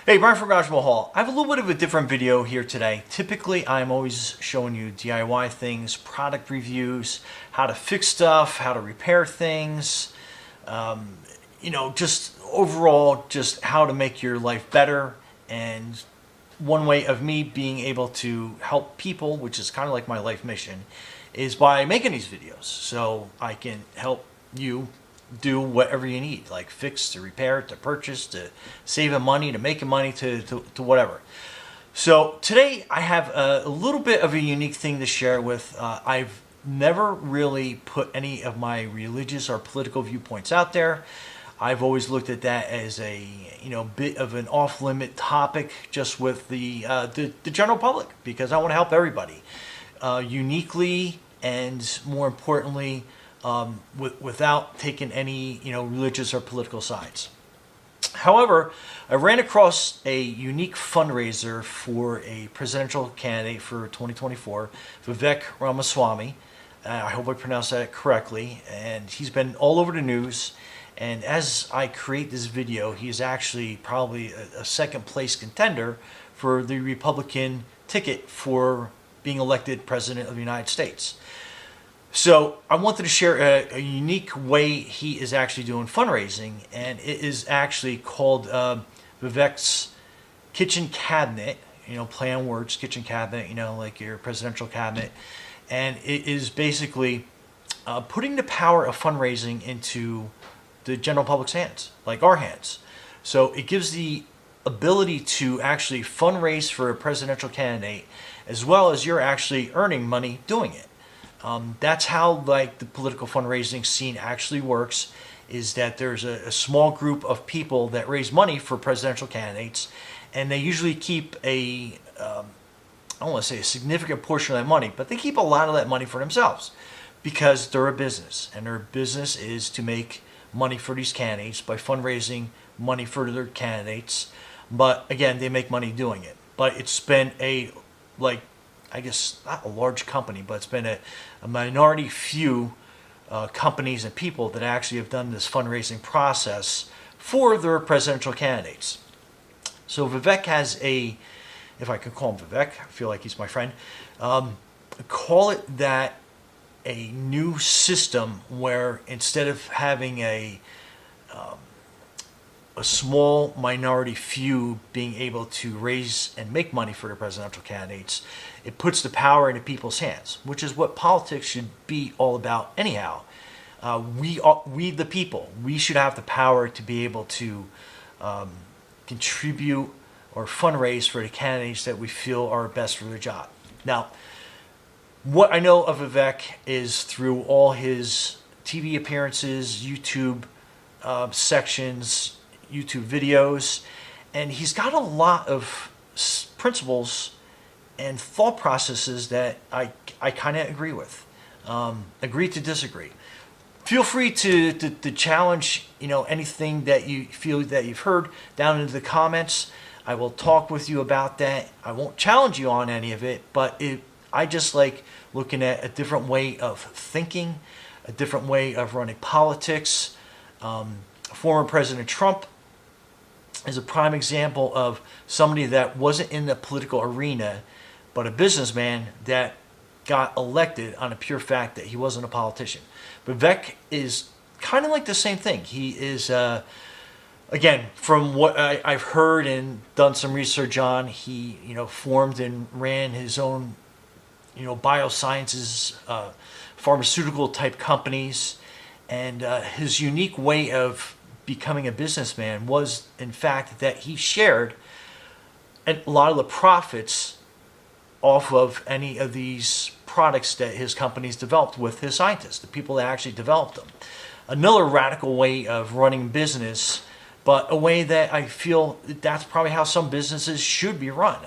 Hey, Brian from GarageMahal. I have a little bit of a different video here today. Typically, I'm always showing you DIY things, product reviews, how to fix stuff, how to repair things, just overall, just how to make your life better. And one way of me being able to help people, which is kind of like my life mission, is by making these videos so I can help you do whatever you need, like fix, to repair, to purchase, to saving money, to making money, to whatever. So today I have a little bit of a unique thing to share with. I've never really put any of my religious or political viewpoints out there. I've always looked at that as a bit of an off-limit topic, just with the general public, because I want to help everybody uniquely and more importantly without taking any religious or political sides. However, I ran across a unique fundraiser for a presidential candidate for 2024, Vivek Ramaswamy. I hope I pronounced that correctly. And he's been all over the news. And as I create this video, he's actually probably a second place contender for the Republican ticket for being elected president of the United States. So I wanted to share a unique way he is actually doing fundraising, and it is actually called Vivek's Kitchen Cabinet. Play on words, kitchen cabinet. Like your presidential cabinet, and it is basically putting the power of fundraising into the general public's hands, like our hands. So it gives the ability to actually fundraise for a presidential candidate, as well as you're actually earning money doing it. That's how the political fundraising scene actually works, is that there's a small group of people that raise money for presidential candidates, and they usually keep I don't want to say a significant portion of that money, but they keep a lot of that money for themselves because they're a business, and their business is to make money for these candidates by fundraising money for their candidates. But again, they make money doing it. But it's been I guess not a large company, but it's been a minority few companies and people that actually have done this fundraising process for their presidential candidates. So Vivek has if I could call him Vivek, I feel like he's my friend, call it that, a new system where instead of having a small minority few being able to raise and make money for the presidential candidates, it puts the power into people's hands, which is what politics should be all about anyhow. We the people, we should have the power to be able to contribute or fundraise for the candidates that we feel are best for their job. Now, what I know of Vivek is through all his TV appearances, YouTube sections, YouTube videos, and he's got a lot of principles and thought processes that I kind of agree with. Agree to disagree. Feel free to challenge anything that you feel that you've heard down into the comments. I will talk with you about that. I won't challenge you on any of it, but I just like looking at a different way of thinking, a different way of running politics. Former President Trump is a prime example of somebody that wasn't in the political arena, but a businessman that got elected on a pure fact that he wasn't a politician. Vivek is kind of like the same thing. He is, again, from what I've heard and done some research on, he formed and ran his own biosciences, pharmaceutical type companies, and his unique way of becoming a businessman was, in fact, that he shared a lot of the profits off of any of these products that his companies developed with his scientists, the people that actually developed them. Another radical way of running business, but a way that I feel that's probably how some businesses should be run.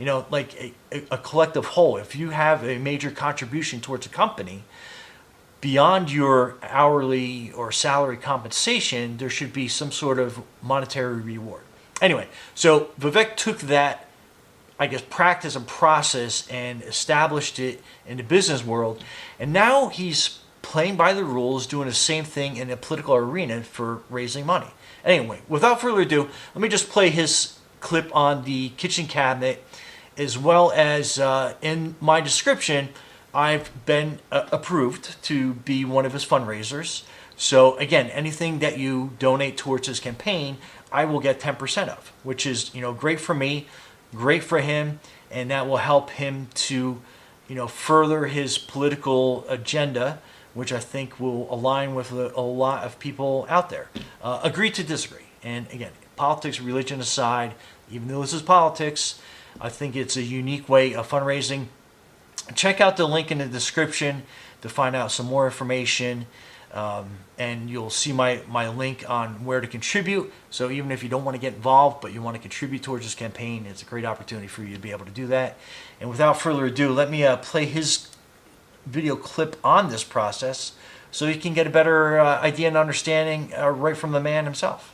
Like a collective whole. If you have a major contribution towards a company, beyond your hourly or salary compensation, there should be some sort of monetary reward. Anyway, so Vivek took that, I guess, practice and process and established it in the business world. And now he's playing by the rules, doing the same thing in the political arena for raising money. Anyway, without further ado, let me just play his clip on the kitchen cabinet, as well as in my description, I've been approved to be one of his fundraisers. So again, anything that you donate towards his campaign, I will get 10% of, which is, great for me, great for him, and that will help him to, further his political agenda, which I think will align with a lot of people out there. Agree to disagree. And again, politics, religion aside, even though this is politics, I think it's a unique way of fundraising. Check out the link in the description to find out some more information. And you'll see my link on where to contribute. So even if you don't want to get involved, but you want to contribute towards this campaign, it's a great opportunity for you to be able to do that. And without further ado, let me play his video clip on this process so you can get a better idea and understanding right from the man himself.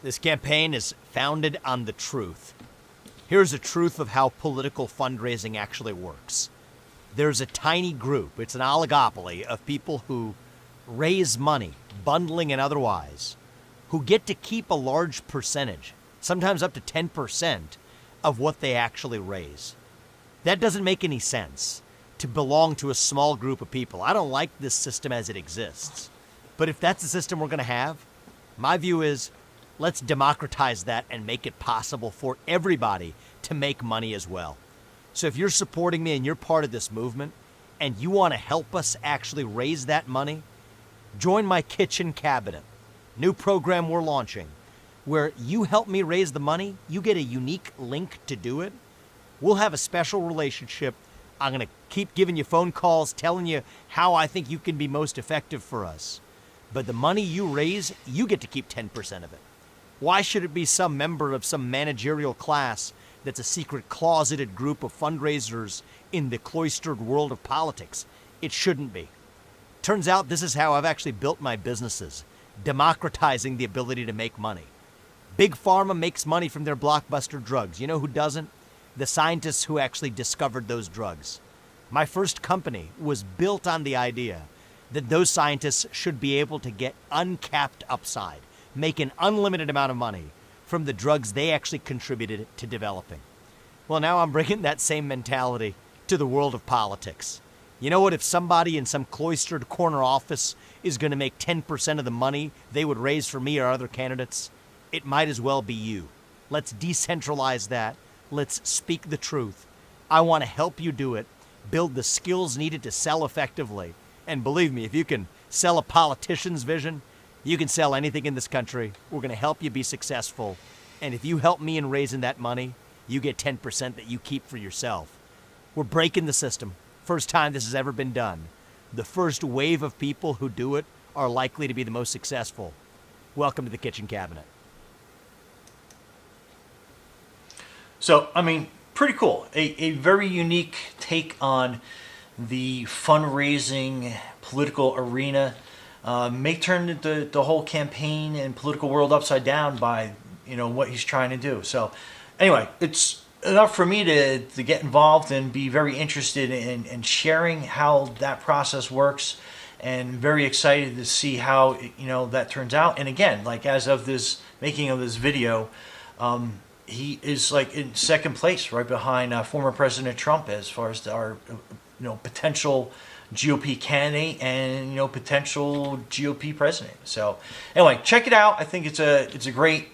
This campaign is founded on the truth. Here's the truth of how political fundraising actually works. There's a tiny group, it's an oligopoly of people who raise money, bundling and otherwise, who get to keep a large percentage, sometimes up to 10% of what they actually raise. That doesn't make any sense, to belong to a small group of people. I don't like this system as it exists. But if that's the system we're going to have, my view is let's democratize that and make it possible for everybody to make money as well. So if you're supporting me and you're part of this movement and you want to help us actually raise that money, join my kitchen cabinet, new program we're launching, where you help me raise the money, you get a unique link to do it. We'll have a special relationship. I'm going to keep giving you phone calls, telling you how I think you can be most effective for us. But the money you raise, you get to keep 10% of it. Why should it be some member of some managerial class that's a secret closeted group of fundraisers in the cloistered world of politics? It shouldn't be. Turns out this is how I've actually built my businesses, democratizing the ability to make money. Big Pharma makes money from their blockbuster drugs. You know who doesn't? The scientists who actually discovered those drugs. My first company was built on the idea that those scientists should be able to get uncapped upside, make an unlimited amount of money from the drugs they actually contributed to developing. Well, now I'm bringing that same mentality to the world of politics. You know what? If somebody in some cloistered corner office is going to make 10% of the money they would raise for me or other candidates, it might as well be you. Let's decentralize that. Let's speak the truth. I want to help you do it, build the skills needed to sell effectively. And believe me, if you can sell a politician's vision, you can sell anything in this country. We're going to help you be successful. And if you help me in raising that money, you get 10% that you keep for yourself. We're breaking the system. First time this has ever been done. The first wave of people who do it are likely to be the most successful. Welcome to the kitchen cabinet. So, I mean, pretty cool. A very unique take on the fundraising political arena. May turn the whole campaign and political world upside down by, what he's trying to do. So, anyway, it's enough for me to get involved and be very interested in sharing how that process works, and very excited to see how, that turns out. And again, like as of this making of this video, he is like in second place, right behind former President Trump as far as our, potential GOP candidate and potential GOP president. So anyway, check it out. I think it's a great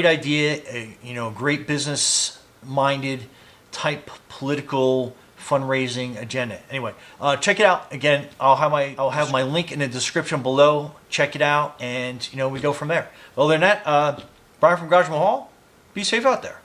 idea. A great business minded type political fundraising agenda. Anyway, check it out. Again, I'll have my link in the description below. Check it out, and we go from there. Other than that, Brian from GarageMahal, be safe out there.